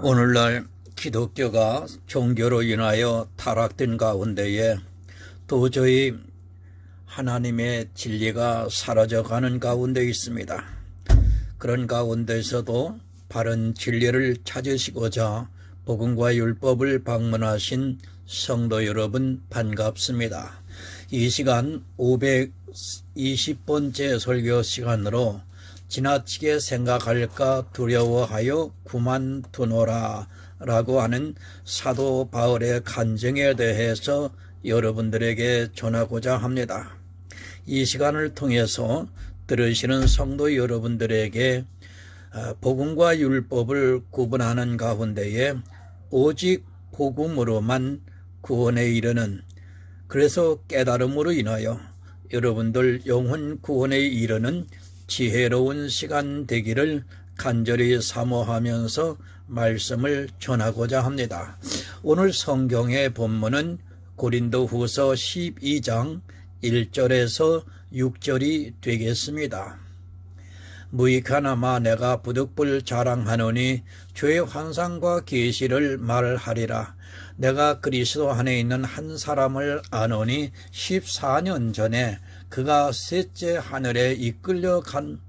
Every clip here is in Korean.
오늘날 기독교가 종교로 인하여 타락된 가운데에 도저히 하나님의 진리가 사라져가는 가운데 있습니다. 그런 가운데서도 바른 진리를 찾으시고자 복음과 율법을 방문하신 성도 여러분 반갑습니다. 이 시간 520번째 설교 시간으로 지나치게 생각할까 두려워하여 그만두노라 라고 하는 사도 바울의 간증에 대해서 여러분들에게 전하고자 합니다. 이 시간을 통해서 들으시는 성도 여러분들에게 복음과 율법을 구분하는 가운데에 오직 복음으로만 구원에 이르는, 그래서 깨달음으로 인하여 여러분들 영혼 구원에 이르는 지혜로운 시간 되기를 간절히 사모하면서 말씀을 전하고자 합니다. 오늘 성경의 본문은 고린도후서 12장 1절에서 6절이 되겠습니다. 무익하나마 내가 부득불 자랑하노니 주의 환상과 계시를 말하리라. 내가 그리스도 안에 있는 한 사람을 아노니 14년 전에 그가 셋째 하늘에 이끌려 간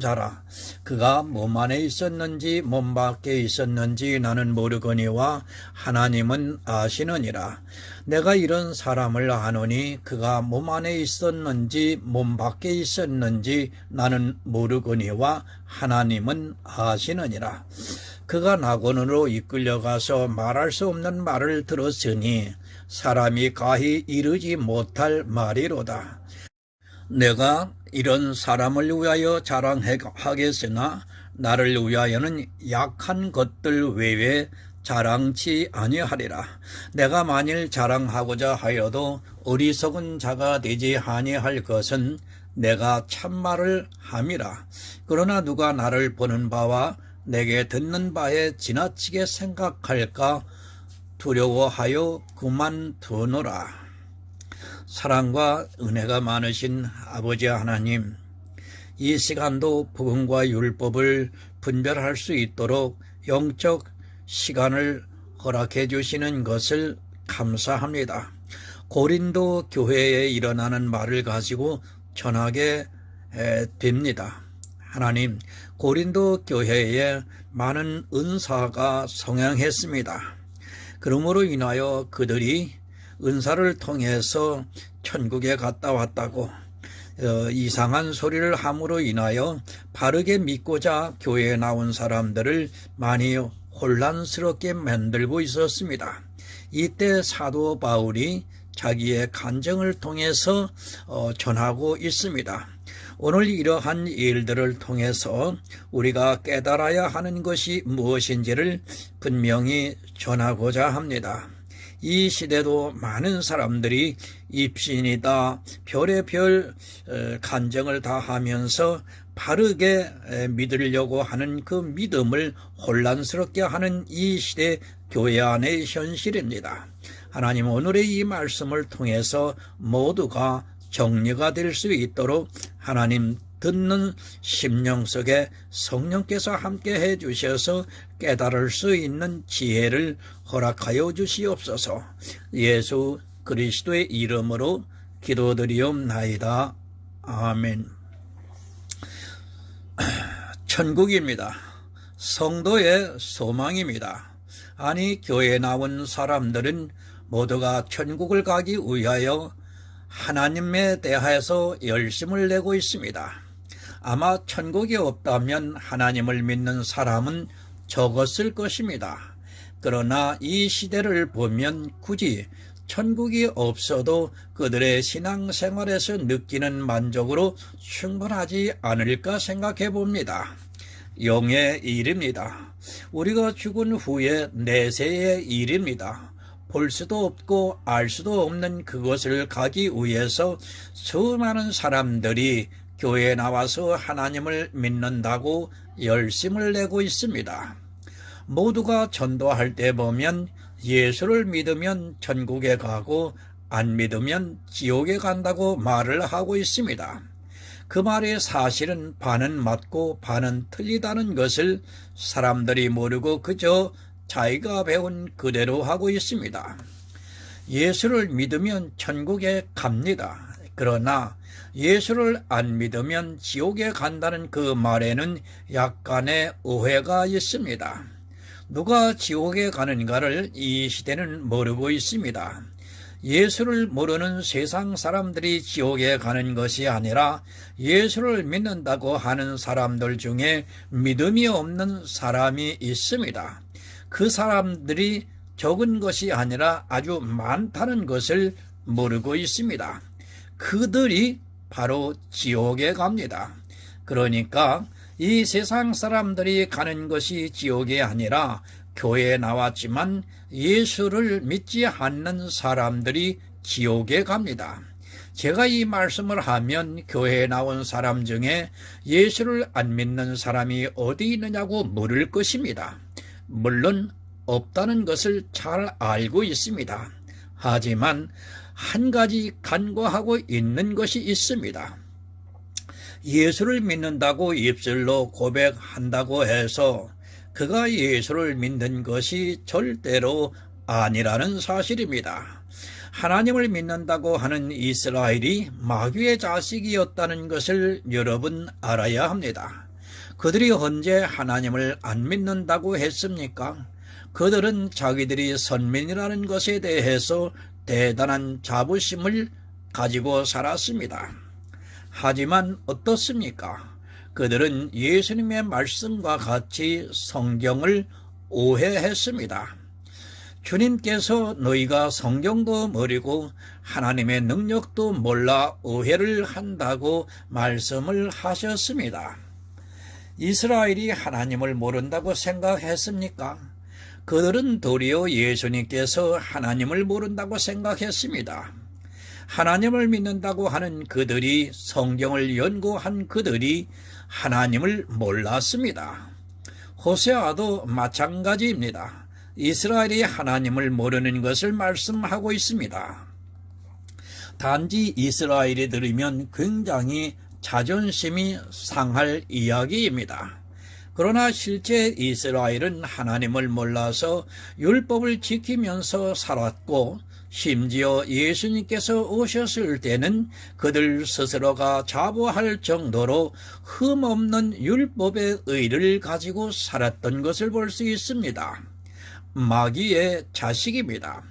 자라. 그가 몸 안에 있었는지 몸 밖에 있었는지 나는 모르거니와 하나님은 아시느니라. 내가 이런 사람을 아노니 그가 몸 안에 있었는지 몸 밖에 있었는지 나는 모르거니와 하나님은 아시느니라. 그가 낙원으로 이끌려가서 말할 수 없는 말을 들었으니 사람이 가히 이르지 못할 말이로다. 내가 이런 사람을 위하여 자랑하겠으나 나를 위하여는 약한 것들 외에 자랑치 아니하리라. 내가 만일 자랑하고자 하여도 어리석은 자가 되지 아니할 것은 내가 참말을 함이라. 그러나 누가 나를 보는 바와 내게 듣는 바에 지나치게 생각할까 두려워하여 그만두노라. 사랑과 은혜가 많으신 아버지 하나님, 이 시간도 복음과 율법을 분별할 수 있도록 영적 시간을 허락해 주시는 것을 감사합니다. 고린도 교회에 일어나는 말을 가지고 전하게 됩니다. 하나님, 고린도 교회에 많은 은사가 성행했습니다. 그러므로 인하여 그들이 은사를 통해서 천국에 갔다 왔다고 이상한 소리를 함으로 인하여 바르게 믿고자 교회에 나온 사람들을 많이 혼란스럽게 만들고 있었습니다. 이때 사도 바울이 자기의 간증을 통해서 전하고 있습니다. 오늘 이러한 일들을 통해서 우리가 깨달아야 하는 것이 무엇인지를 분명히 전하고자 합니다. 이 시대도 많은 사람들이 입신이다 별의별 간증을 다 하면서 바르게 믿으려고 하는 그 믿음을 혼란스럽게 하는 이 시대 교회 안의 현실입니다. 하나님, 오늘의 이 말씀을 통해서 모두가 정리가 될 수 있도록 하나님 듣는 심령 속에 성령께서 함께 해 주셔서 깨달을 수 있는 지혜를 허락하여 주시옵소서. 예수 그리스도의 이름으로 기도드리옵나이다. 아멘. 천국입니다. 성도의 소망입니다. 아니, 교회에 나온 사람들은 모두가 천국을 가기 위하여 하나님에 대해서 열심을 내고 있습니다. 아마 천국이 없다면 하나님을 믿는 사람은 적었을 것입니다. 그러나 이 시대를 보면 굳이 천국이 없어도 그들의 신앙생활에서 느끼는 만족으로 충분하지 않을까 생각해 봅니다. 영의 일입니다. 우리가 죽은 후에 내세의 일입니다. 볼 수도 없고 알 수도 없는 그것을 가기 위해서 수많은 사람들이 교회에 나와서 하나님을 믿는다고 열심을 내고 있습니다. 모두가 전도할 때 보면 예수를 믿으면 천국에 가고 안 믿으면 지옥에 간다고 말을 하고 있습니다. 그 말의 사실은 반은 맞고 반은 틀리다는 것을 사람들이 모르고 그저 자기가 배운 그대로 하고 있습니다. 예수를 믿으면 천국에 갑니다. 그러나 예수를 안 믿으면 지옥에 간다는 그 말에는 약간의 오해가 있습니다. 누가 지옥에 가는가를 이 시대는 모르고 있습니다. 예수를 모르는 세상 사람들이 지옥에 가는 것이 아니라 예수를 믿는다고 하는 사람들 중에 믿음이 없는 사람이 있습니다. 그 사람들이 적은 것이 아니라 아주 많다는 것을 모르고 있습니다. 그들이 바로 지옥에 갑니다. 그러니까 이 세상 사람들이 가는 것이 지옥이 아니라 교회에 나왔지만 예수를 믿지 않는 사람들이 지옥에 갑니다. 제가 이 말씀을 하면 교회에 나온 사람 중에 예수를 안 믿는 사람이 어디 있느냐고 물을 것입니다. 물론 없다는 것을 잘 알고 있습니다. 하지만 한 가지 간과하고 있는 것이 있습니다. 예수를 믿는다고 입술로 고백한다고 해서 그가 예수를 믿는 것이 절대로 아니라는 사실입니다. 하나님을 믿는다고 하는 이스라엘이 마귀의 자식이었다는 것을 여러분 알아야 합니다. 그들이 언제 하나님을 안 믿는다고 했습니까? 그들은 자기들이 선민이라는 것에 대해서 대단한 자부심을 가지고 살았습니다. 하지만 어떻습니까? 그들은 예수님의 말씀과 같이 성경을 오해했습니다. 주님께서 너희가 성경도 모르고 하나님의 능력도 몰라 오해를 한다고 말씀을 하셨습니다. 이스라엘이 하나님을 모른다고 생각했습니까? 그들은 도리어 예수님께서 하나님을 모른다고 생각했습니다. 하나님을 믿는다고 하는 그들이, 성경을 연구한 그들이 하나님을 몰랐습니다. 호세아도 마찬가지입니다. 이스라엘이 하나님을 모르는 것을 말씀하고 있습니다. 단지 이스라엘이 들으면 굉장히 자존심이 상할 이야기입니다. 그러나 실제 이스라엘은 하나님을 몰라서 율법을 지키면서 살았고, 심지어 예수님께서 오셨을 때는 그들 스스로가 자부할 정도로 흠없는 율법의 의를 가지고 살았던 것을 볼 수 있습니다. 마귀의 자식입니다.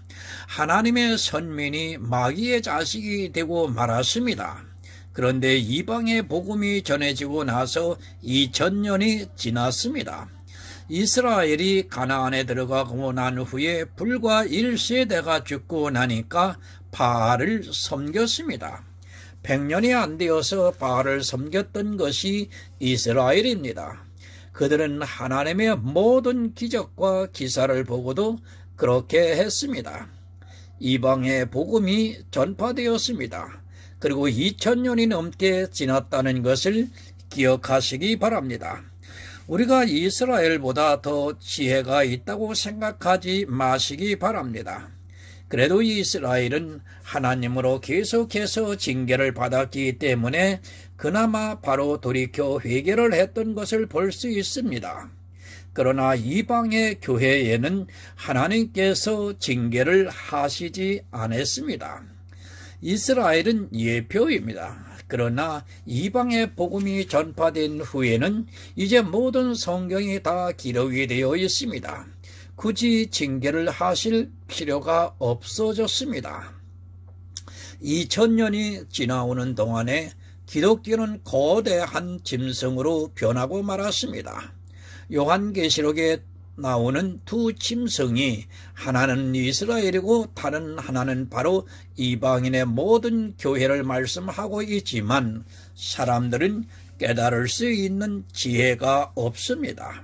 하나님의 선민이 마귀의 자식이 되고 말았습니다. 그런데 이방의 복음이 전해지고 나서 2000년이 지났습니다. 이스라엘이 가나안에 들어가고 난 후에 불과 1세대가 죽고 나니까 바알을 섬겼습니다. 100년이 안 되어서 바알을 섬겼던 것이 이스라엘입니다. 그들은 하나님의 모든 기적과 기사를 보고도 그렇게 했습니다. 이방의 복음이 전파되었습니다. 그리고 2000년이 넘게 지났다는 것을 기억하시기 바랍니다. 우리가 이스라엘보다 더 지혜가 있다고 생각하지 마시기 바랍니다. 그래도 이스라엘은 하나님으로 계속해서 징계를 받았기 때문에 그나마 바로 돌이켜 회개를 했던 것을 볼 수 있습니다. 그러나 이방의 교회에는 하나님께서 징계를 하시지 않았습니다. 이스라엘은 예표입니다. 그러나 이방의 복음이 전파된 후에는 이제 모든 성경이 다 기록이 되어 있습니다. 굳이 징계를 하실 필요가 없어졌습니다. 2000년이 지나오는 동안에 기독교는 거대한 짐승으로 변하고 말았습니다. 요한계시록에 나오는 두 짐승이 하나는 이스라엘이고 다른 하나는 바로 이방인의 모든 교회를 말씀하고 있지만 사람들은 깨달을 수 있는 지혜가 없습니다.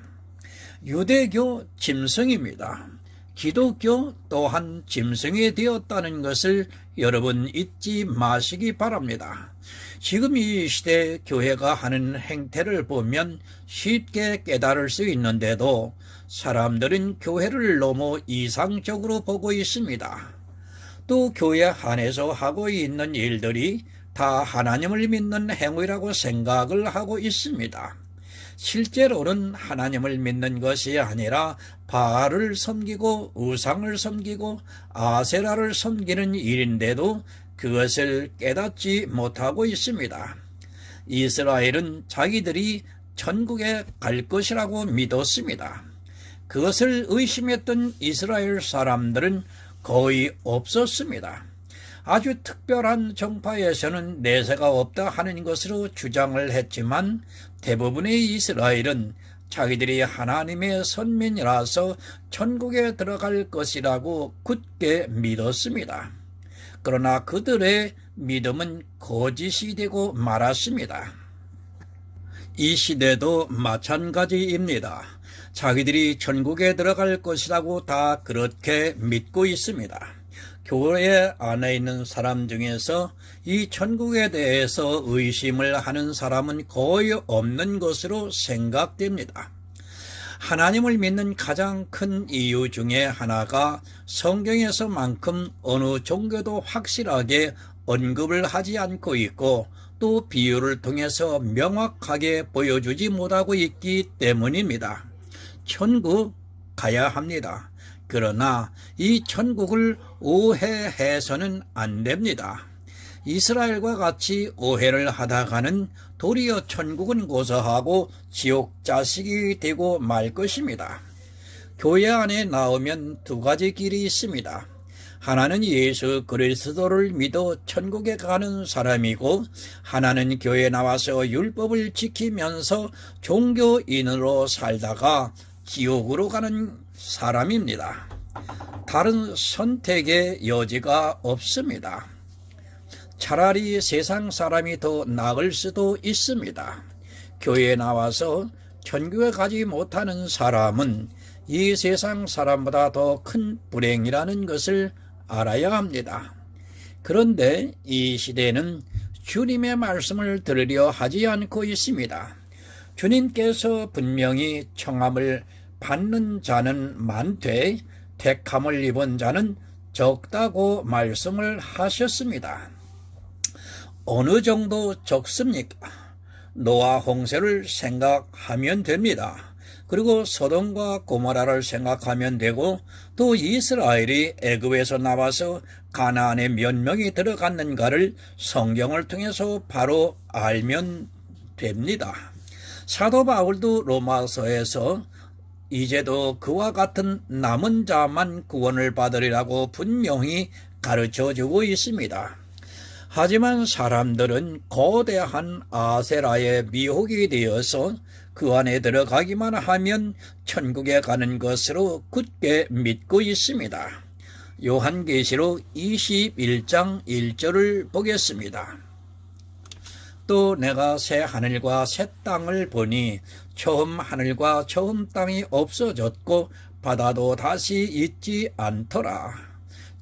유대교 짐승입니다. 기독교 또한 짐승이 되었다는 것을 여러분 잊지 마시기 바랍니다. 지금 이 시대 교회가 하는 행태를 보면 쉽게 깨달을 수 있는데도 사람들은 교회를 너무 이상적으로 보고 있습니다. 또 교회 안에서 하고 있는 일들이 다 하나님을 믿는 행위라고 생각을 하고 있습니다. 실제로는 하나님을 믿는 것이 아니라 바알을 섬기고 우상을 섬기고 아세라를 섬기는 일인데도 그것을 깨닫지 못하고 있습니다. 이스라엘은 자기들이 천국에 갈 것이라고 믿었습니다. 그것을 의심했던 이스라엘 사람들은 거의 없었습니다. 아주 특별한 정파에서는 내세가 없다 하는 것으로 주장을 했지만 대부분의 이스라엘은 자기들이 하나님의 선민이라서 천국에 들어갈 것이라고 굳게 믿었습니다. 그러나 그들의 믿음은 거짓이 되고 말았습니다. 이 시대도 마찬가지입니다. 자기들이 천국에 들어갈 것이라고 다 그렇게 믿고 있습니다. 교회 안에 있는 사람 중에서 이 천국에 대해서 의심을 하는 사람은 거의 없는 것으로 생각됩니다. 하나님을 믿는 가장 큰 이유 중에 하나가 성경에서만큼 어느 종교도 확실하게 언급을 하지 않고 있고 또 비유를 통해서 명확하게 보여주지 못하고 있기 때문입니다. 천국 가야 합니다. 그러나 이 천국을 오해해서는 안 됩니다. 이스라엘과 같이 오해를 하다가는 도리어 천국은 고사하고 지옥 자식이 되고 말 것입니다. 교회 안에 나오면 두 가지 길이 있습니다. 하나는 예수 그리스도를 믿어 천국에 가는 사람이고 하나는 교회에 나와서 율법을 지키면서 종교인으로 살다가 지옥으로 가는 사람입니다. 다른 선택의 여지가 없습니다. 차라리 세상 사람이 더 나을 수도 있습니다. 교회에 나와서 천국에 가지 못하는 사람은 이 세상 사람보다 더 큰 불행이라는 것을 알아야 합니다. 그런데 이 시대는 주님의 말씀을 들으려 하지 않고 있습니다. 주님께서 분명히 청함을 받는 자는 많되 택함을 입은 자는 적다고 말씀을 하셨습니다. 어느 정도 적습니까? 노아 홍수를 생각하면 됩니다. 그리고 소돔과 고모라를 생각하면 되고 또 이스라엘이 애굽에서 나와서 가나안에 몇 명이 들어갔는가를 성경을 통해서 바로 알면 됩니다. 사도 바울도 로마서에서 이제도 그와 같은 남은 자만 구원을 받으리라고 분명히 가르쳐주고 있습니다. 하지만 사람들은 거대한 아세라의 미혹이 되어서 그 안에 들어가기만 하면 천국에 가는 것으로 굳게 믿고 있습니다. 요한계시록 21장 1절을 보겠습니다. 또 내가 새 하늘과 새 땅을 보니 처음 하늘과 처음 땅이 없어졌고 바다도 다시 있지 않더라.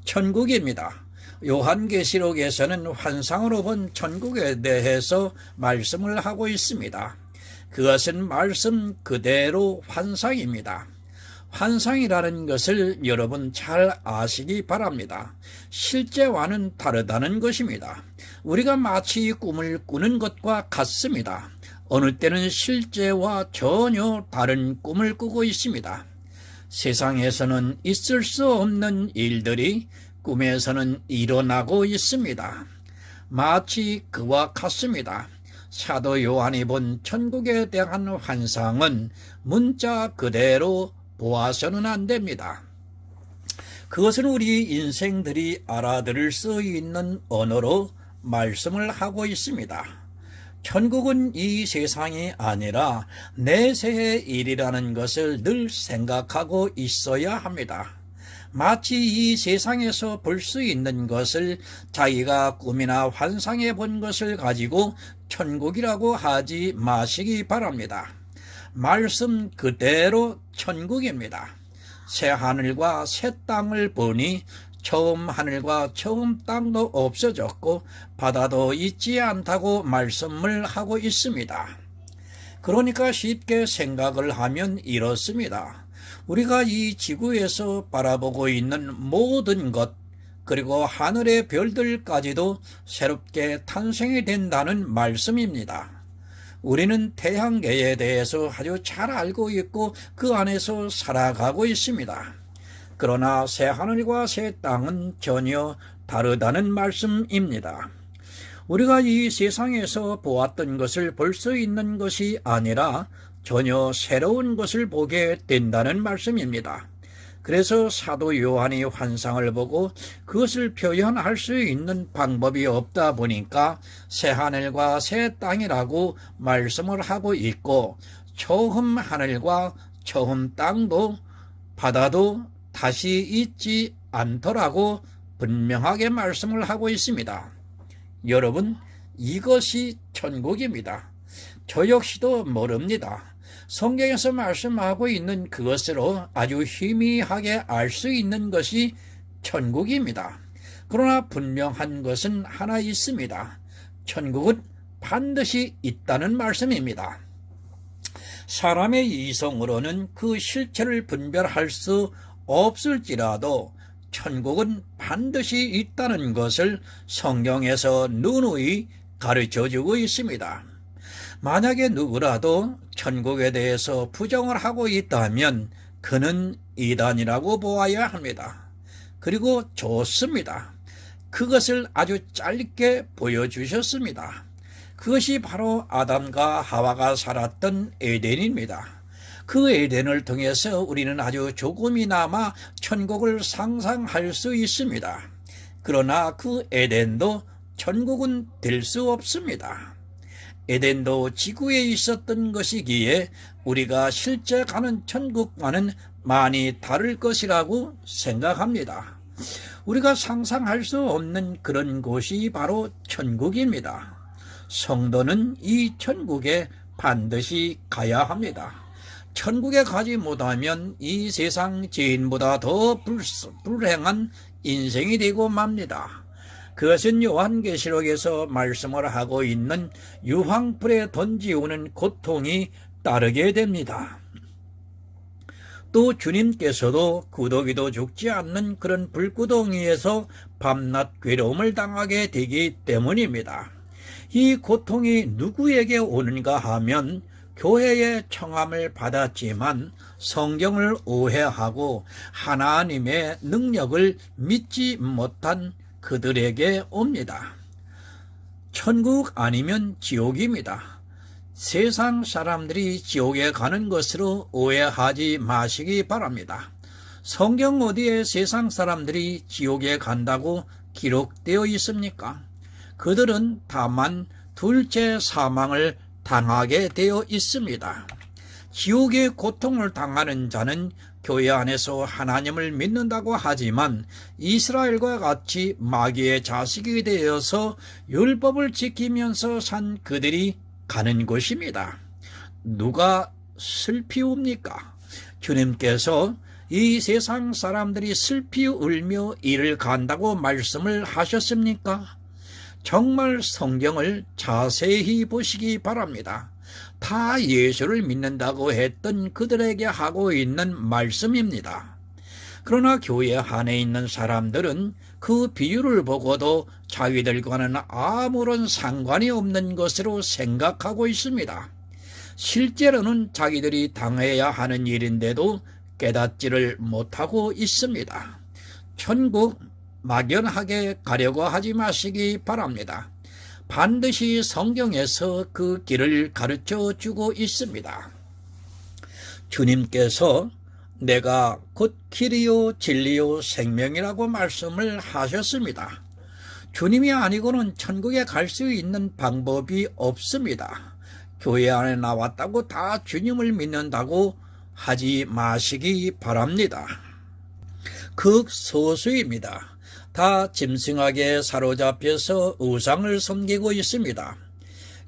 천국입니다. 요한계시록에서는 환상으로 본 천국에 대해서 말씀을 하고 있습니다. 그것은 말씀 그대로 환상입니다. 환상이라는 것을 여러분 잘 아시기 바랍니다. 실제와는 다르다는 것입니다. 우리가 마치 꿈을 꾸는 것과 같습니다. 어느 때는 실제와 전혀 다른 꿈을 꾸고 있습니다. 세상에서는 있을 수 없는 일들이 꿈에서는 일어나고 있습니다. 마치 그와 같습니다. 사도 요한이 본 천국에 대한 환상은 문자 그대로 보아서는 안 됩니다. 그것은 우리 인생들이 알아들을 수 있는 언어로 말씀을 하고 있습니다. 천국은 이 세상이 아니라 내세의 일이라는 것을 늘 생각하고 있어야 합니다. 마치 이 세상에서 볼 수 있는 것을 자기가 꿈이나 환상해 본 것을 가지고 천국이라고 하지 마시기 바랍니다. 말씀 그대로 천국입니다. 새 하늘과 새 땅을 보니 처음 하늘과 처음 땅도 없어졌고 바다도 있지 않다고 말씀을 하고 있습니다. 그러니까 쉽게 생각을 하면 이렇습니다. 우리가 이 지구에서 바라보고 있는 모든 것 그리고 하늘의 별들까지도 새롭게 탄생이 된다는 말씀입니다. 우리는 태양계에 대해서 아주 잘 알고 있고 그 안에서 살아가고 있습니다. 그러나 새하늘과 새 땅은 전혀 다르다는 말씀입니다. 우리가 이 세상에서 보았던 것을 볼 수 있는 것이 아니라 전혀 새로운 것을 보게 된다는 말씀입니다. 그래서 사도 요한이 환상을 보고 그것을 표현할 수 있는 방법이 없다 보니까 새하늘과 새 땅이라고 말씀을 하고 있고, 처음 하늘과 처음 땅도 바다도 다시 있지 않더라고 분명하게 말씀을 하고 있습니다. 여러분, 이것이 천국입니다. 저 역시도 모릅니다. 성경에서 말씀하고 있는 그것으로 아주 희미하게 알 수 있는 것이 천국입니다. 그러나 분명한 것은 하나 있습니다. 천국은 반드시 있다는 말씀입니다. 사람의 이성으로는 그 실체를 분별할 수 없을지라도 천국은 반드시 있다는 것을 성경에서 누누이 가르쳐주고 있습니다. 만약에 누구라도 천국에 대해서 부정을 하고 있다면 그는 이단이라고 보아야 합니다. 그리고 좋습니다. 그것을 아주 짧게 보여주셨습니다. 그것이 바로 아담과 하와가 살았던 에덴입니다. 그 에덴을 통해서 우리는 아주 조금이나마 천국을 상상할 수 있습니다. 그러나 그 에덴도 천국은 될 수 없습니다. 에덴도 지구에 있었던 것이기에 우리가 실제 가는 천국과는 많이 다를 것이라고 생각합니다. 우리가 상상할 수 없는 그런 곳이 바로 천국입니다. 성도는 이 천국에 반드시 가야 합니다. 천국에 가지 못하면 이 세상 죄인보다 더 불행한 인생이 되고 맙니다. 그것은 요한계시록에서 말씀을 하고 있는 유황불에 던지오는 고통이 따르게 됩니다. 또 주님께서도 구더기도 죽지 않는 그런 불구덩이에서 밤낮 괴로움을 당하게 되기 때문입니다. 이 고통이 누구에게 오는가 하면 교회의 청함을 받았지만 성경을 오해하고 하나님의 능력을 믿지 못한 그들에게 옵니다. 천국 아니면 지옥입니다. 세상 사람들이 지옥에 가는 것으로 오해하지 마시기 바랍니다. 성경 어디에 세상 사람들이 지옥에 간다고 기록되어 있습니까? 그들은 다만 둘째 사망을 당하게 되어 있습니다. 지옥의 고통을 당하는 자는 교회 안에서 하나님을 믿는다고 하지만 이스라엘과 같이 마귀의 자식이 되어서 율법을 지키면서 산 그들이 가는 곳입니다. 누가 슬피 웁니까? 주님께서 이 세상 사람들이 슬피 울며 이를 간다고 말씀을 하셨습니까? 정말 성경을 자세히 보시기 바랍니다. 다 예수를 믿는다고 했던 그들에게 하고 있는 말씀입니다. 그러나 교회 안에 있는 사람들은 그 비유를 보고도 자기들과는 아무런 상관이 없는 것으로 생각하고 있습니다. 실제로는 자기들이 당해야 하는 일인데도 깨닫지를 못하고 있습니다. 천국 막연하게 가려고 하지 마시기 바랍니다. 반드시 성경에서 그 길을 가르쳐 주고 있습니다. 주님께서 내가 곧 길이요 진리요 생명이라고 말씀을 하셨습니다. 주님이 아니고는 천국에 갈 수 있는 방법이 없습니다. 교회 안에 나왔다고 다 주님을 믿는다고 하지 마시기 바랍니다. 극소수입니다. 다 짐승에게 사로잡혀서 우상을 섬기고 있습니다.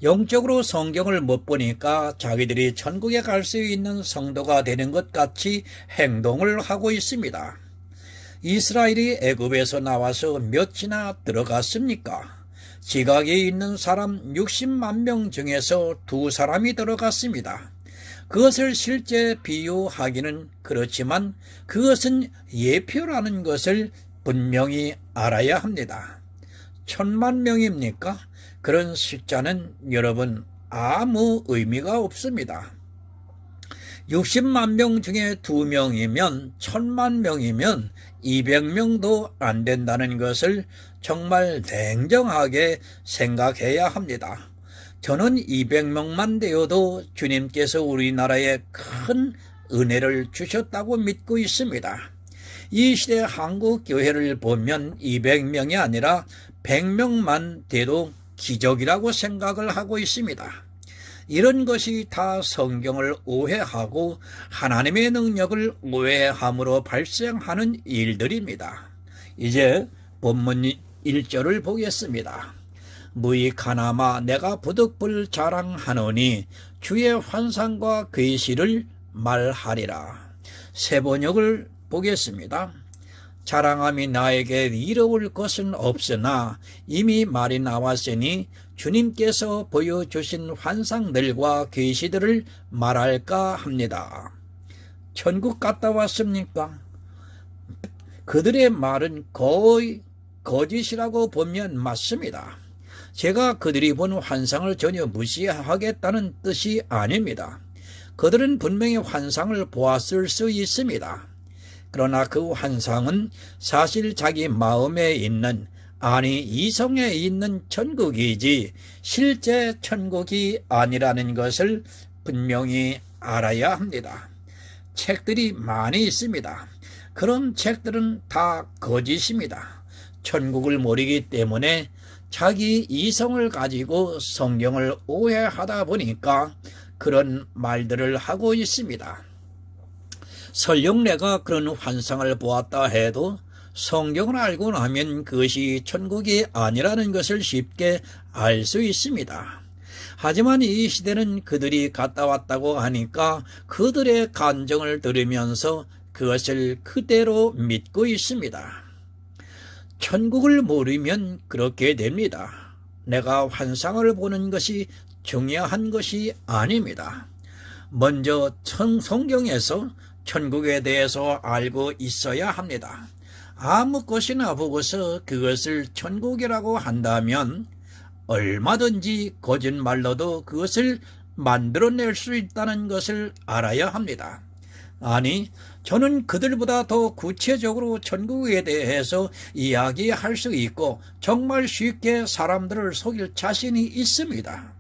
영적으로 성경을 못 보니까 자기들이 천국에 갈 수 있는 성도가 되는 것 같이 행동을 하고 있습니다. 이스라엘이 애굽에서 나와서 몇이나 들어갔습니까? 지각에 있는 사람 60만 명 중에서 2사람이 들어갔습니다. 그것을 실제 비유하기는 그렇지만 그것은 예표라는 것을 분명히 알아야 합니다. 1000만 명입니까? 그런 숫자는 여러분 아무 의미가 없습니다. 60만 명 중에 2명이면 1000만 명이면 200명도 안 된다는 것을 정말 냉정하게 생각해야 합니다. 저는 200명만 되어도 주님께서 우리나라에 큰 은혜를 주셨다고 믿고 있습니다. 이 시대 한국 교회를 보면 200명이 아니라 100명만 돼도 기적이라고 생각을 하고 있습니다. 이런 것이 다 성경을 오해하고 하나님의 능력을 오해함으로 발생하는 일들입니다. 이제 본문 1절을 보겠습니다. 무익하나마 내가 부득불 자랑하노니 주의 환상과 계시를 말하리라. 새 번역을 보겠습니다. 자랑함이 나에게 이로울 것은 없으나 이미 말이 나왔으니 주님께서 보여주신 환상들과 계시들을 말할까 합니다. 천국 갔다 왔습니까? 그들의 말은 거의 거짓이라고 보면 맞습니다. 제가 그들이 본 환상을 전혀 무시하겠다는 뜻이 아닙니다. 그들은 분명히 환상을 보았을 수 있습니다. 그러나 그 환상은 사실 자기 마음에 있는, 아니 이성에 있는 천국이지 실제 천국이 아니라는 것을 분명히 알아야 합니다. 책들이 많이 있습니다. 그런 책들은 다 거짓입니다. 천국을 모르기 때문에 자기 이성을 가지고 성경을 오해하다 보니까 그런 말들을 하고 있습니다. 설령 내가 그런 환상을 보았다 해도 성경을 알고 나면 그것이 천국이 아니라는 것을 쉽게 알 수 있습니다. 하지만 이 시대는 그들이 갔다 왔다고 하니까 그들의 간증을 들으면서 그것을 그대로 믿고 있습니다. 천국을 모르면 그렇게 됩니다. 내가 환상을 보는 것이 중요한 것이 아닙니다. 먼저 성경에서 천국에 대해서 알고 있어야 합니다. 아무 것이나 보고서 그것을 천국이라고 한다면 얼마든지 거짓말로도 그것을 만들어낼 수 있다는 것을 알아야 합니다. 아니, 저는 그들보다 더 구체적으로 천국에 대해서 이야기할 수 있고 정말 쉽게 사람들을 속일 자신이 있습니다.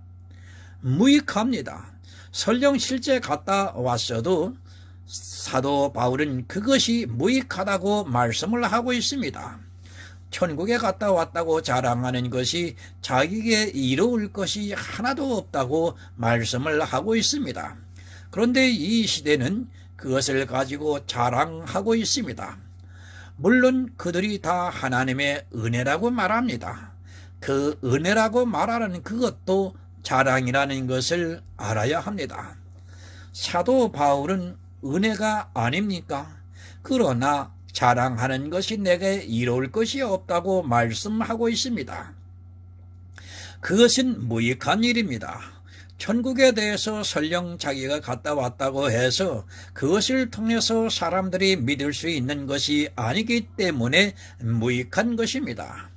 무익합니다. 설령 실제 갔다 왔어도 사도 바울은 그것이 무익하다고 말씀을 하고 있습니다. 천국에 갔다 왔다고 자랑하는 것이 자기에게 이로울 것이 하나도 없다고 말씀을 하고 있습니다. 그런데 이 시대는 그것을 가지고 자랑하고 있습니다. 물론 그들이 다 하나님의 은혜라고 말합니다. 그 은혜라고 말하는 그것도 자랑이라는 것을 알아야 합니다. 사도 바울은 은혜가 아닙니까? 그러나 자랑하는 것이 내게 이로울 것이 없다고 말씀하고 있습니다. 그것은 무익한 일입니다. 천국에 대해서 설령 자기가 갔다 왔다고 해서 그것을 통해서 사람들이 믿을 수 있는 것이 아니기 때문에 무익한 것입니다.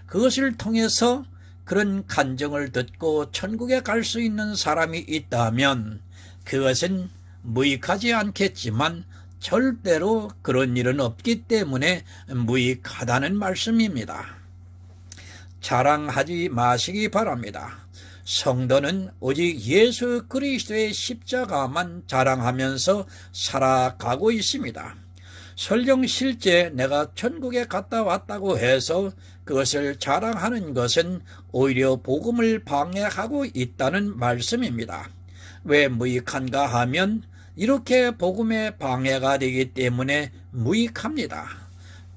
그것을 통해서 그런 간증을 듣고 천국에 갈 수 있는 사람이 있다면 그것은 무익하지 않겠지만 절대로 그런 일은 없기 때문에 무익하다는 말씀입니다. 자랑하지 마시기 바랍니다. 성도는 오직 예수 그리스도의 십자가만 자랑하면서 살아가고 있습니다. 설령 실제 내가 천국에 갔다 왔다고 해서 그것을 자랑하는 것은 오히려 복음을 방해하고 있다는 말씀입니다. 왜 무익한가 하면 이렇게 복음에 방해가 되기 때문에 무익합니다.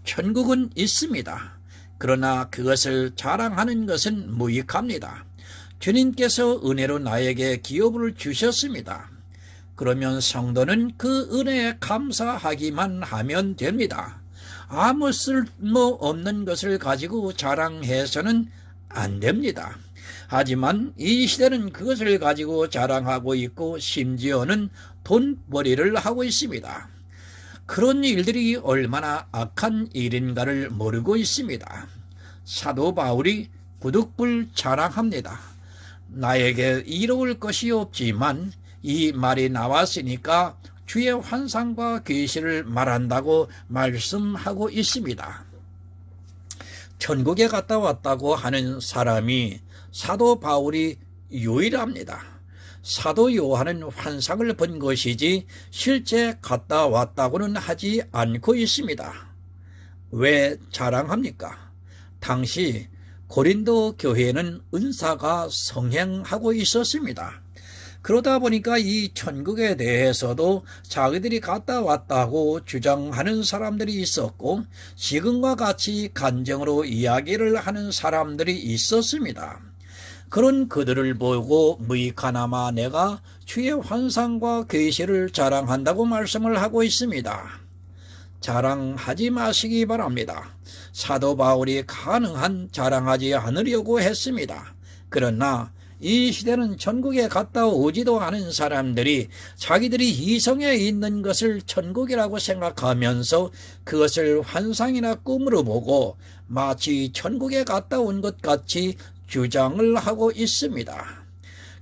천국은 있습니다. 그러나 그것을 자랑하는 것은 무익합니다. 주님께서 은혜로 나에게 기업을 주셨습니다. 그러면 성도는 그 은혜에 감사하기만 하면 됩니다. 아무 쓸모없는 것을 가지고 자랑해서는 안 됩니다. 하지만 이 시대는 그것을 가지고 자랑하고 있고 심지어는 돈벌이를 하고 있습니다. 그런 일들이 얼마나 악한 일인가를 모르고 있습니다. 사도 바울이 부득불 자랑합니다. 나에게 이로울 것이 없지만 이 말이 나왔으니까 주의 환상과 계시를 말한다고 말씀하고 있습니다. 천국에 갔다 왔다고 하는 사람이 사도 바울이 유일합니다. 사도 요한은 환상을 본 것이지 실제 갔다 왔다고는 하지 않고 있습니다. 왜 자랑합니까? 당시 고린도 교회는 은사가 성행하고 있었습니다. 그러다 보니까 이 천국에 대해서도 자기들이 갔다 왔다고 주장하는 사람들이 있었고 지금과 같이 간증으로 이야기를 하는 사람들이 있었습니다. 그런 그들을 보고 무익하나마 내가 주의 환상과 계시를 자랑한다고 말씀을 하고 있습니다. 자랑하지 마시기 바랍니다. 사도 바울이 가능한 자랑하지 않으려고 했습니다. 그러나 이 시대는 천국에 갔다 오지도 않은 사람들이 자기들이 이성에 있는 것을 천국이라고 생각하면서 그것을 환상이나 꿈으로 보고 마치 천국에 갔다 온 것 같이 주장을 하고 있습니다.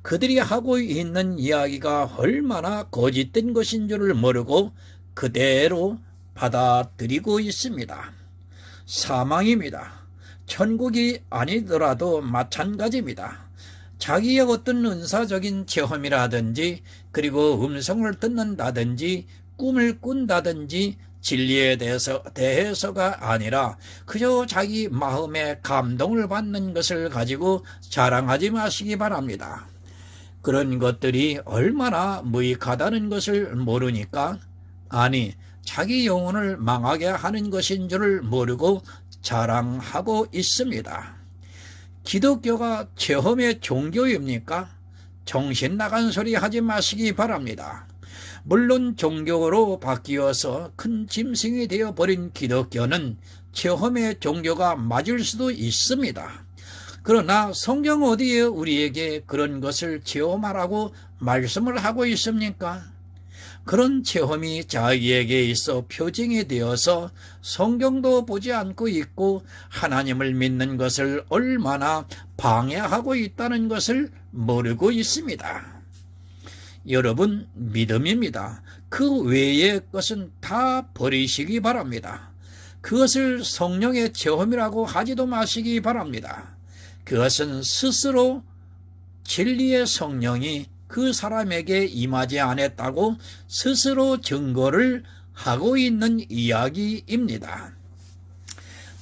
그들이 하고 있는 이야기가 얼마나 거짓된 것인 줄을 모르고 그대로 받아들이고 있습니다. 사망입니다. 천국이 아니더라도 마찬가지입니다. 자기의 어떤 은사적인 체험이라든지 그리고 음성을 듣는다든지 꿈을 꾼다든지 진리에 대해서가 아니라 그저 자기 마음에 감동을 받는 것을 가지고 자랑하지 마시기 바랍니다. 그런 것들이 얼마나 무익하다는 것을 모르니까 아니 자기 영혼을 망하게 하는 것인 줄을 모르고 자랑하고 있습니다. 기독교가 체험의 종교입니까? 정신 나간 소리 하지 마시기 바랍니다. 물론 종교로 바뀌어서 큰 짐승이 되어버린 기독교는 체험의 종교가 맞을 수도 있습니다. 그러나 성경 어디에 우리에게 그런 것을 체험하라고 말씀을 하고 있습니까? 그런 체험이 자기에게 있어 표징이 되어서 성경도 보지 않고 있고 하나님을 믿는 것을 얼마나 방해하고 있다는 것을 모르고 있습니다. 여러분, 믿음입니다. 그 외의 것은 다 버리시기 바랍니다. 그것을 성령의 체험이라고 하지도 마시기 바랍니다. 그것은 스스로 진리의 성령이 그 사람에게 임하지 않았다고 스스로 증거를 하고 있는 이야기입니다.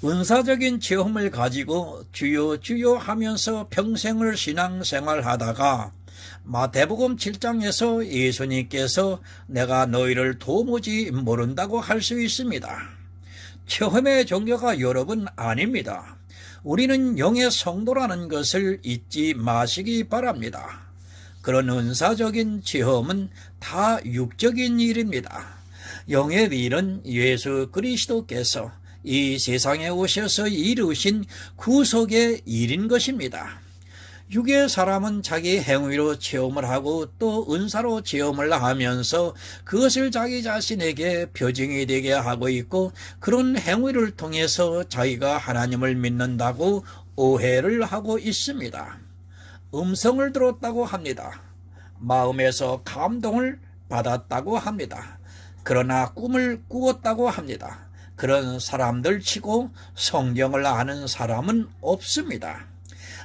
은사적인 체험을 가지고 주여 주여 하면서 평생을 신앙생활하다가 마태복음 7장에서 예수님께서 내가 너희를 도무지 모른다고 할 수 있습니다. 체험의 종교가 여러분 아닙니다. 우리는 영의 성도라는 것을 잊지 마시기 바랍니다. 그런 은사적인 체험은 다 육적인 일입니다. 영의 일은 예수 그리스도께서 이 세상에 오셔서 이루신 구속의 일인 것입니다. 육의 사람은 자기 행위로 체험을 하고 또 은사로 체험을 하면서 그것을 자기 자신에게 표징이 되게 하고 있고 그런 행위를 통해서 자기가 하나님을 믿는다고 오해를 하고 있습니다. 음성을 들었다고 합니다. 마음에서 감동을 받았다고 합니다. 그러나 꿈을 꾸었다고 합니다. 그런 사람들 치고 성경을 아는 사람은 없습니다.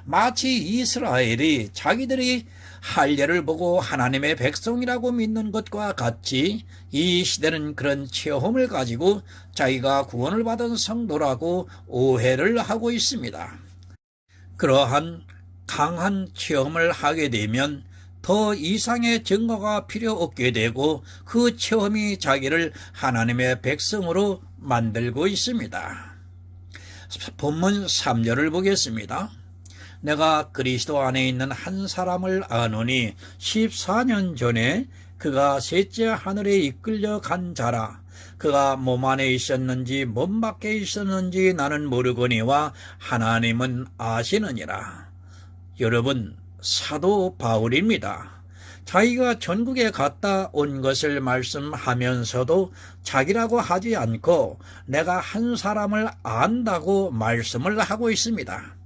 마치 이스라엘이 자기들이 할례를 보고 하나님의 백성이라고 믿는 것과 같이 이 시대는 그런 체험을 가지고 자기가 구원을 받은 성도라고 오해를 하고 있습니다. 그러한 강한 체험을 하게 되면 더 이상의 증거가 필요 없게 되고 그 체험이 자기를 하나님의 백성으로 만들고 있습니다. 본문 3절을 보겠습니다. 내가 그리스도 안에 있는 한 사람을 아노니 14년 전에 그가 셋째 하늘에 이끌려 간 자라. 그가 몸 안에 있었는지 몸 밖에 있었는지 나는 모르거니와 하나님은 아시느니라. 여러분, 사도 바울입니다. 자기가 전국에 갔다 온 것을 말씀하면서도 자기라고 하지 않고 내가 한 사람을 안다고 말씀을 하고 있습니다.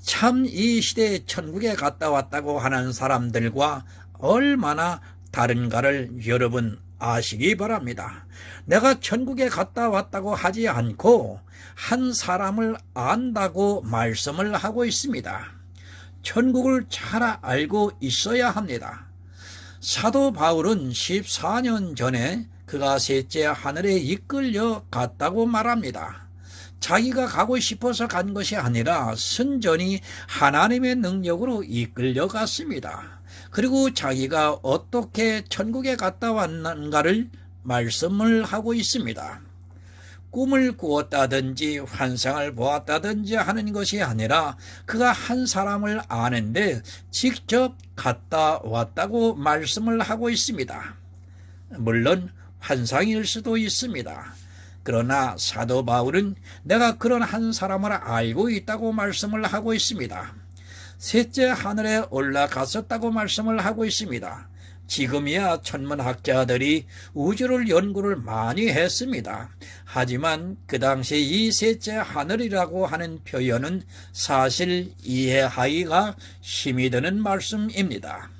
참 이 시대에 천국에 갔다 왔다고 하는 사람들과 얼마나 다른가를 여러분 아시기 바랍니다. 내가 천국에 갔다 왔다고 하지 않고 한 사람을 안다고 말씀을 하고 있습니다. 천국을 잘 알고 있어야 합니다. 사도 바울은 14년 전에 그가 셋째 하늘에 이끌려 갔다고 말합니다. 자기가 가고 싶어서 간 것이 아니라 선전이 하나님의 능력으로 이끌려 갔습니다. 그리고 자기가 어떻게 천국에 갔다 왔는가를 말씀을 하고 있습니다. 꿈을 꾸었다든지 환상을 보았다든지 하는 것이 아니라 그가 한 사람을 아는데 직접 갔다 왔다고 말씀을 하고 있습니다. 물론 환상일 수도 있습니다. 그러나 사도 바울은 내가 그런 한 사람을 알고 있다고 말씀을 하고 있습니다. 셋째 하늘에 올라갔었다고 말씀을 하고 있습니다. 지금이야 천문학자들이 우주를 연구를 많이 했습니다. 하지만 그 당시 이 셋째 하늘이라고 하는 표현은 사실 이해하기가 힘이 드는 말씀입니다.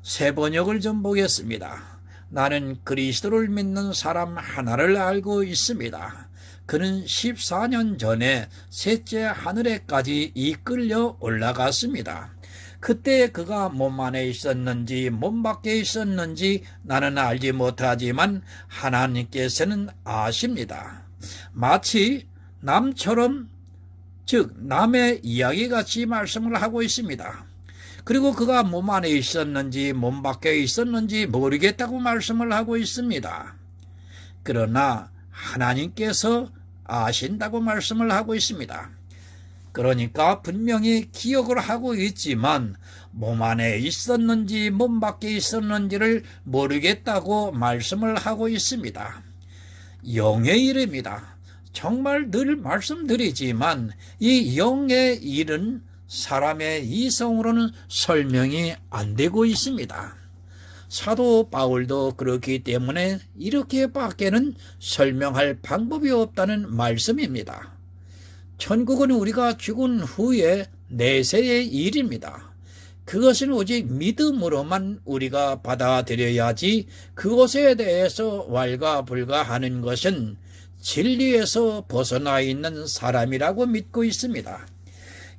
새 번역을 좀 보겠습니다. 나는 그리스도를 믿는 사람 하나를 알고 있습니다. 그는 14년 전에 셋째 하늘에까지 이끌려 올라갔습니다. 그때 그가 몸 안에 있었는지 몸 밖에 있었는지 나는 알지 못하지만 하나님께서는 아십니다. 마치 남처럼, 즉 남의 이야기같이 말씀을 하고 있습니다. 그리고 그가 몸 안에 있었는지 몸 밖에 있었는지 모르겠다고 말씀을 하고 있습니다. 그러나 하나님께서 아신다고 말씀을 하고 있습니다. 그러니까 분명히 기억을 하고 있지만 몸 안에 있었는지 몸 밖에 있었는지를 모르겠다고 말씀을 하고 있습니다. 영의 일입니다. 정말 늘 말씀드리지만 이 영의 일은 사람의 이성으로는 설명이 안 되고 있습니다. 사도 바울도 그렇기 때문에 이렇게밖에는 설명할 방법이 없다는 말씀입니다. 천국은 우리가 죽은 후에 내세의 일입니다. 그것은 오직 믿음으로만 우리가 받아들여야지 그것에 대해서 왈가불가하는 것은 진리에서 벗어나 있는 사람이라고 믿고 있습니다.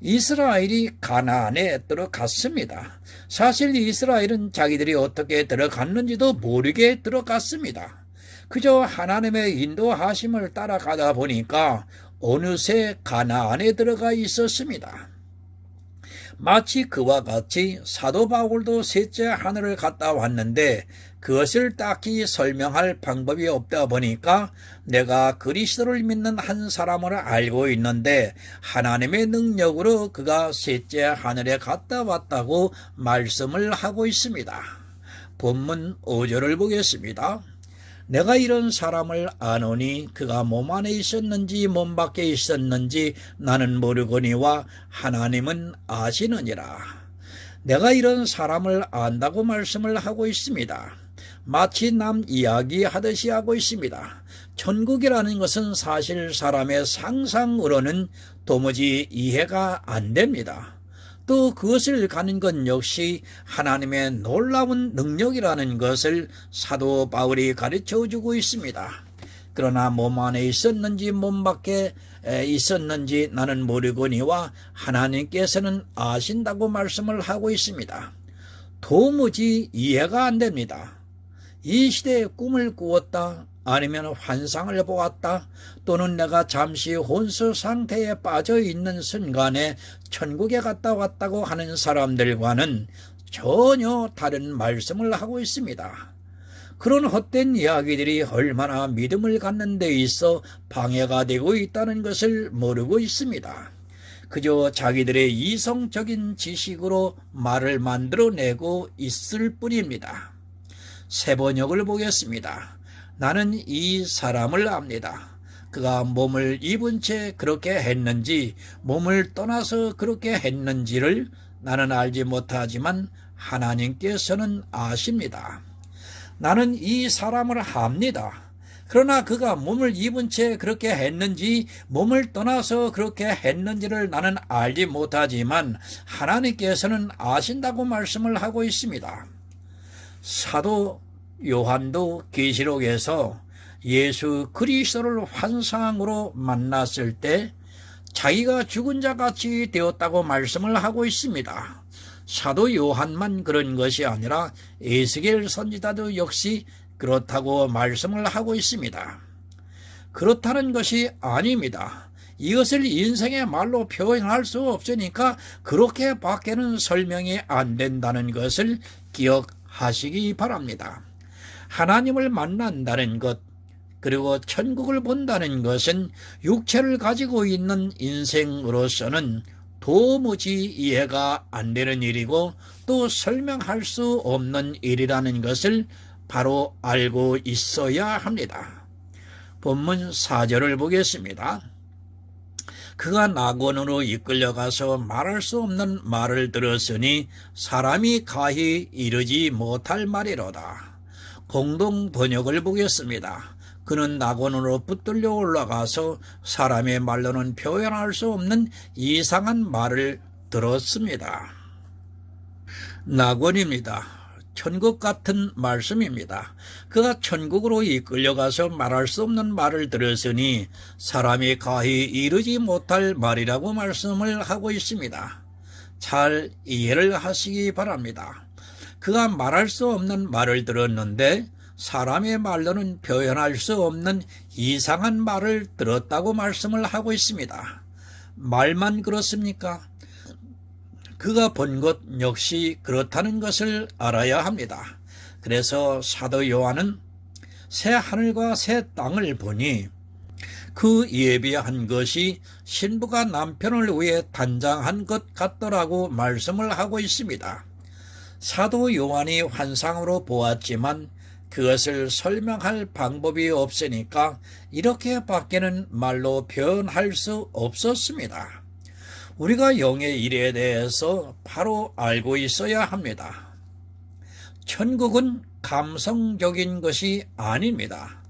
이스라엘이 가나안에 들어갔습니다. 사실 이스라엘은 자기들이 어떻게 들어갔는지도 모르게 들어갔습니다. 그저 하나님의 인도하심을 따라가다 보니까 어느새 가나안에 들어가 있었습니다. 마치 그와 같이 사도 바울도 셋째 하늘을 갔다 왔는데 그것을 딱히 설명할 방법이 없다 보니까 내가 그리스도를 믿는 한 사람을 알고 있는데 하나님의 능력으로 그가 셋째 하늘에 갔다 왔다고 말씀을 하고 있습니다. 본문 5절을 보겠습니다. 내가 이런 사람을 아노니 그가 몸 안에 있었는지 몸 밖에 있었는지 나는 모르거니와 하나님은 아시느니라. 내가 이런 사람을 안다고 말씀을 하고 있습니다. 마치 남 이야기하듯이 하고 있습니다. 천국이라는 것은 사실 사람의 상상으로는 도무지 이해가 안 됩니다. 또 그것을 가는 것 역시 하나님의 놀라운 능력이라는 것을 사도 바울이 가르쳐주고 있습니다. 그러나 몸 안에 있었는지 몸 밖에 있었는지 나는 모르거니와 하나님께서는 아신다고 말씀을 하고 있습니다. 도무지 이해가 안 됩니다. 이 시대에 꿈을 꾸었다, 아니면 환상을 보았다, 또는 내가 잠시 혼수 상태에 빠져 있는 순간에 천국에 갔다 왔다고 하는 사람들과는 전혀 다른 말씀을 하고 있습니다. 그런 헛된 이야기들이 얼마나 믿음을 갖는 데 있어 방해가 되고 있다는 것을 모르고 있습니다. 그저 자기들의 이성적인 지식으로 말을 만들어내고 있을 뿐입니다. 새 번역을 보겠습니다. 나는 이 사람을 압니다. 그가 몸을 입은 채 그렇게 했는지 몸을 떠나서 그렇게 했는지를 나는 알지 못하지만 하나님께서는 아십니다. 나는 이 사람을 압니다. 그러나 그가 몸을 입은 채 그렇게 했는지 몸을 떠나서 그렇게 했는지를 나는 알지 못하지만 하나님께서는 아신다고 말씀을 하고 있습니다. 사도 요한도 계시록에서 예수 그리스도를 환상으로 만났을 때 자기가 죽은 자 같이 되었다고 말씀을 하고 있습니다. 사도 요한만 그런 것이 아니라 에스겔 선지자도 역시 그렇다고 말씀을 하고 있습니다. 그렇다는 것이 아닙니다. 이것을 인생의 말로 표현할 수 없으니까 그렇게 밖에는 설명이 안 된다는 것을 기억하시기 바랍니다. 하나님을 만난다는 것, 그리고 천국을 본다는 것은 육체를 가지고 있는 인생으로서는 도무지 이해가 안 되는 일이고 또 설명할 수 없는 일이라는 것을 바로 알고 있어야 합니다. 본문 4절을 보겠습니다. 그가 낙원으로 이끌려가서 말할 수 없는 말을 들었으니 사람이 가히 이르지 못할 말이로다. 공동 번역을 보겠습니다. 그는 낙원으로 붙들려 올라가서 사람의 말로는 표현할 수 없는 이상한 말을 들었습니다. 낙원입니다. 천국 같은 말씀입니다. 그가 천국으로 이끌려가서 말할 수 없는 말을 들었으니 사람이 가히 이르지 못할 말이라고 말씀을 하고 있습니다. 잘 이해를 하시기 바랍니다. 그가 말할 수 없는 말을 들었는데 사람의 말로는 표현할 수 없는 이상한 말을 들었다고 말씀을 하고 있습니다. 말만 그렇습니까? 그가 본 것 역시 그렇다는 것을 알아야 합니다. 그래서 사도 요한은 새 하늘과 새 땅을 보니 그 예비한 것이 신부가 남편을 위해 단장한 것 같더라고 말씀을 하고 있습니다. 사도 요한이 환상으로 보았지만 그것을 설명할 방법이 없으니까 이렇게 밖에는 말로 표현할 수 없었습니다. 우리가 영의 일에 대해서 바로 알고 있어야 합니다. 천국은 감성적인 것이 아닙니다.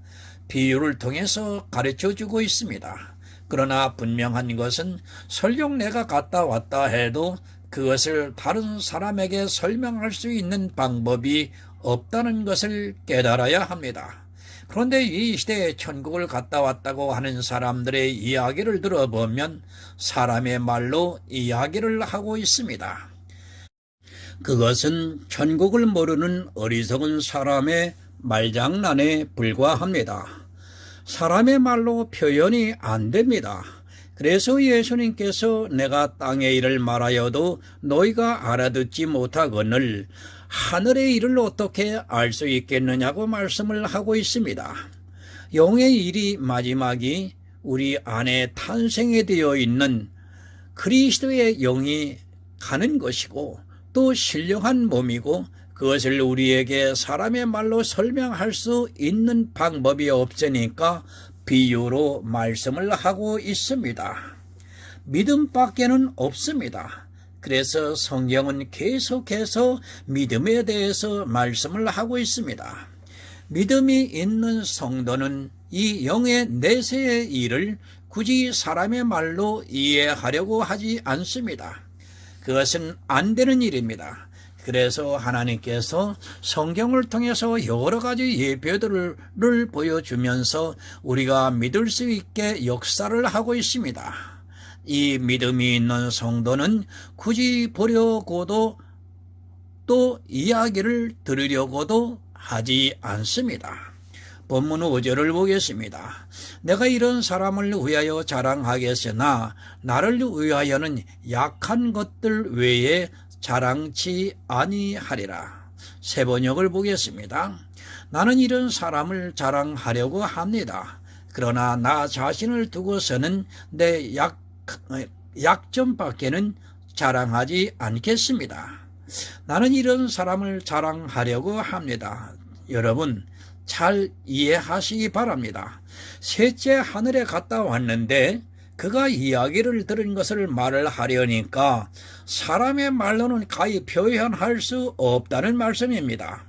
비유를 통해서 가르쳐주고 있습니다. 그러나 분명한 것은 설령 내가 갔다 왔다 해도 그것을 다른 사람에게 설명할 수 있는 방법이 없다는 것을 깨달아야 합니다. 그런데 이 시대에 천국을 갔다 왔다고 하는 사람들의 이야기를 들어보면 사람의 말로 이야기를 하고 있습니다. 그것은 천국을 모르는 어리석은 사람의 말장난에 불과합니다. 사람의 말로 표현이 안 됩니다. 그래서 예수님께서 내가 땅의 일을 말하여도 너희가 알아듣지 못하거늘 하늘의 일을 어떻게 알 수 있겠느냐고 말씀을 하고 있습니다. 영의 일이 마지막이 우리 안에 탄생이 되어 있는 그리스도의 영이 가는 것이고 또 신령한 몸이고 그것을 우리에게 사람의 말로 설명할 수 있는 방법이 없으니까 비유로 말씀을 하고 있습니다. 믿음밖에는 없습니다. 그래서 성경은 계속해서 믿음에 대해서 말씀을 하고 있습니다. 믿음이 있는 성도는 이 영의 내세의 일을 굳이 사람의 말로 이해하려고 하지 않습니다. 그것은 안 되는 일입니다. 그래서 하나님께서 성경을 통해서 여러 가지 예표들을 보여주면서 우리가 믿을 수 있게 역사를 하고 있습니다. 이 믿음이 있는 성도는 굳이 보려고도 또 이야기를 들으려고도 하지 않습니다. 본문 5절을 보겠습니다. 내가 이런 사람을 위하여 자랑하겠으나 나를 위하여는 약한 것들 외에 자랑치 아니하리라. 새 번역을 보겠습니다. 나는 이런 사람을 자랑하려고 합니다. 그러나 나 자신을 두고서는 내 약점밖에는 자랑하지 않겠습니다. 나는 이런 사람을 자랑하려고 합니다. 여러분 잘 이해하시기 바랍니다. 셋째 하늘에 갔다 왔는데 그가 이야기를 들은 것을 말을 하려니까 사람의 말로는 가히 표현할 수 없다는 말씀입니다.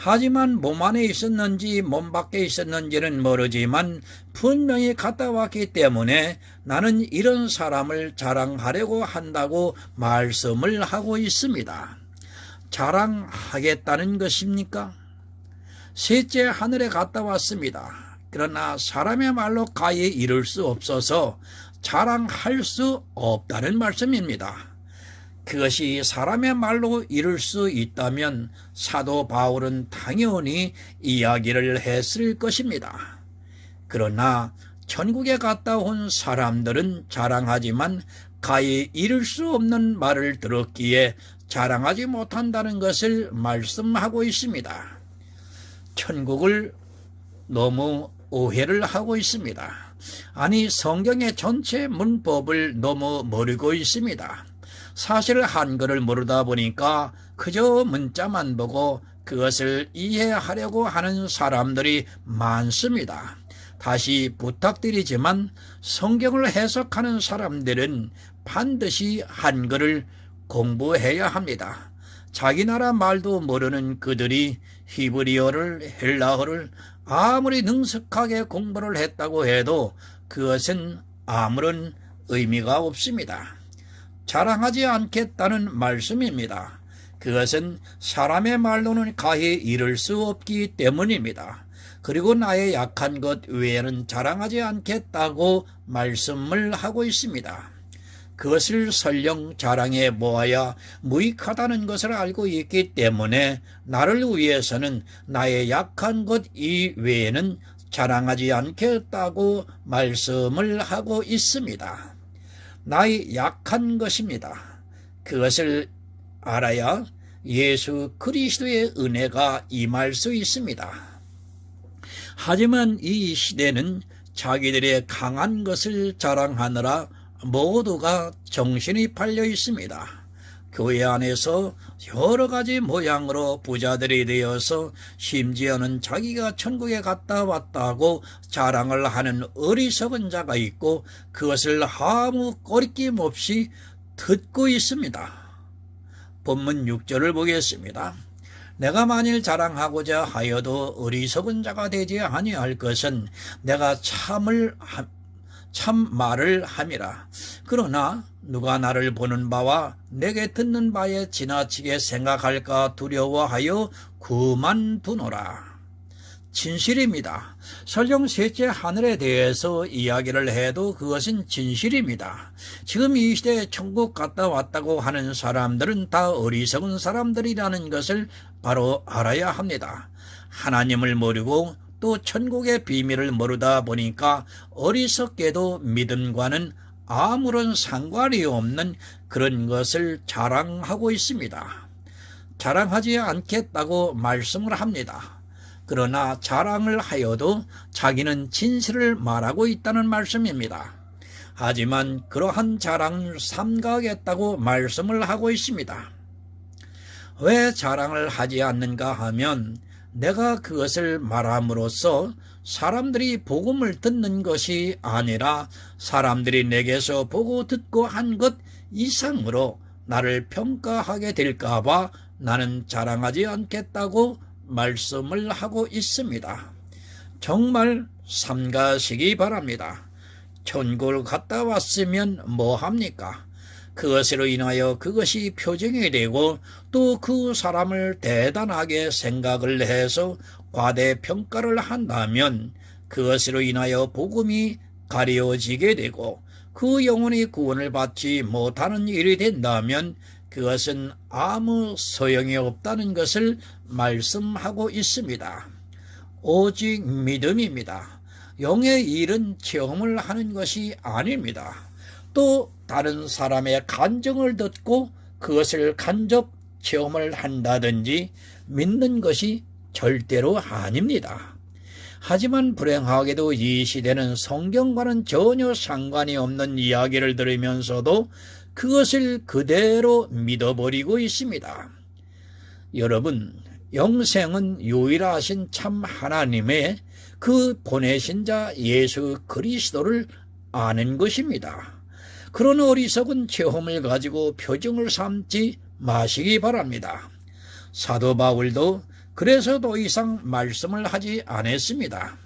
하지만 몸 안에 있었는지 몸 밖에 있었는지는 모르지만 분명히 갔다 왔기 때문에 나는 이런 사람을 자랑하려고 한다고 말씀을 하고 있습니다. 자랑하겠다는 것입니까? 셋째 하늘에 갔다 왔습니다. 그러나 사람의 말로 가히 이룰 수 없어서 자랑할 수 없다는 말씀입니다. 그것이 사람의 말로 이룰 수 있다면 사도 바울은 당연히 이야기를 했을 것입니다. 그러나 천국에 갔다 온 사람들은 자랑하지만 가히 이룰 수 없는 말을 들었기에 자랑하지 못한다는 것을 말씀하고 있습니다. 천국을 너무 오해를 하고 있습니다. 아니, 성경의 전체 문법을 너무 모르고 있습니다. 사실 한글을 모르다 보니까 그저 문자만 보고 그것을 이해하려고 하는 사람들이 많습니다. 다시 부탁드리지만 성경을 해석하는 사람들은 반드시 한글을 공부해야 합니다. 자기 나라 말도 모르는 그들이 히브리어를, 헬라어를 아무리 능숙하게 공부를 했다고 해도 그것은 아무런 의미가 없습니다. 자랑하지 않겠다는 말씀입니다. 그것은 사람의 말로는 가히 이룰 수 없기 때문입니다. 그리고 나의 약한 것 외에는 자랑하지 않겠다고 말씀을 하고 있습니다. 그것을 설령 자랑해 보아야 무익하다는 것을 알고 있기 때문에 나를 위해서는 나의 약한 것 이외에는 자랑하지 않겠다고 말씀을 하고 있습니다. 나의 약한 것입니다. 그것을 알아야 예수 그리스도의 은혜가 임할 수 있습니다. 하지만 이 시대는 자기들의 강한 것을 자랑하느라 모두가 정신이 팔려 있습니다. 교회 안에서 여러 가지 모양으로 부자들이 되어서 심지어는 자기가 천국에 갔다 왔다고 자랑을 하는 어리석은 자가 있고 그것을 아무 거리낌 없이 듣고 있습니다. 본문 6절을 보겠습니다. 내가 만일 자랑하고자 하여도 어리석은 자가 되지 아니할 것은 내가 참 말을 함이라. 그러나 누가 나를 보는 바와 내게 듣는 바에 지나치게 생각할까 두려워하여 그만두노라. 진실입니다. 설령 셋째 하늘에 대해서 이야기를 해도 그것은 진실입니다. 지금 이 시대에 천국 갔다 왔다고 하는 사람들은 다 어리석은 사람들이라는 것을 바로 알아야 합니다. 하나님을 모르고 또 천국의 비밀을 모르다 보니까 어리석게도 믿음과는 아무런 상관이 없는 그런 것을 자랑하고 있습니다. 자랑하지 않겠다고 말씀을 합니다. 그러나 자랑을 하여도 자기는 진실을 말하고 있다는 말씀입니다. 하지만 그러한 자랑을 삼가하겠다고 말씀을 하고 있습니다. 왜 자랑을 하지 않는가 하면 내가 그것을 말함으로써 사람들이 복음을 듣는 것이 아니라 사람들이 내게서 보고 듣고 한 것 이상으로 나를 평가하게 될까 봐 나는 자랑하지 않겠다고 말씀을 하고 있습니다. 정말 삼가시기 바랍니다. 천국을 갔다 왔으면 뭐 합니까? 그것으로 인하여 그것이 표정이 되고 또 그 사람을 대단하게 생각을 해서 과대평가를 한다면 그것으로 인하여 복음이 가려지게 되고 그 영혼이 구원을 받지 못하는 일이 된다면 그것은 아무 소용이 없다는 것을 말씀하고 있습니다. 오직 믿음입니다. 영의 일은 체험을 하는 것이 아닙니다. 또 다른 사람의 간증을 듣고 그것을 간접 체험을 한다든지 믿는 것이 절대로 아닙니다. 하지만 불행하게도 이 시대는 성경과는 전혀 상관이 없는 이야기를 들으면서도 그것을 그대로 믿어버리고 있습니다. 여러분, 영생은 유일하신 참 하나님의 그 보내신 자 예수 그리스도를 아는 것입니다. 그런 어리석은 체험을 가지고 표정을 삼지 마시기 바랍니다. 사도 바울도 그래서 더 이상 말씀을 하지 않았습니다.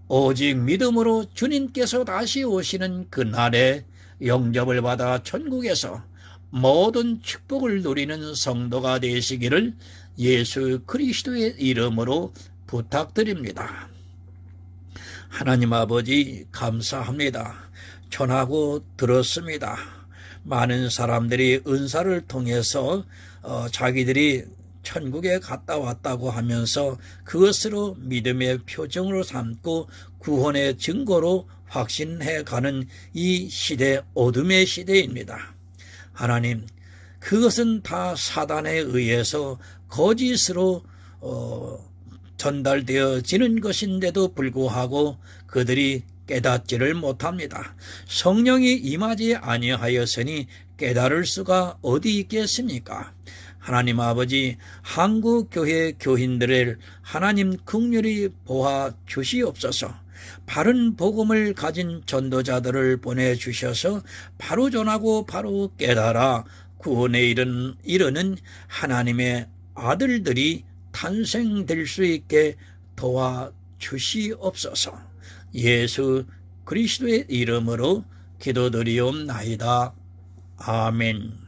오직 믿음으로 주님께서 다시 오시는 그날에 영접을 받아 천국에서 모든 축복을 누리는 성도가 되시기를 예수 그리스도의 이름으로 부탁드립니다. 하나님 아버지 감사합니다. 전하고 들었습니다. 많은 사람들이 은사를 통해서 자기들이 천국에 갔다 왔다고 하면서 그것으로 믿음의 표정으로 삼고 구원의 증거로 확신해 가는 이 시대, 어둠의 시대입니다. 하나님, 그것은 다 사단에 의해서 거짓으로 전달되어지는 것인데도 불구하고 그들이 깨닫지를 못합니다. 성령이 임하지 아니하였으니 깨달을 수가 어디 있겠습니까? 하나님 아버지, 한국교회 교인들을 하나님 긍휼히 보아 주시옵소서. 바른 복음을 가진 전도자들을 보내주셔서 바로 전하고 바로 깨달아 구원에 이르는 하나님의 아들들이 탄생될 수 있게 도와주시옵소서. 예수 그리스도의 이름으로 기도드리옵나이다. 아멘.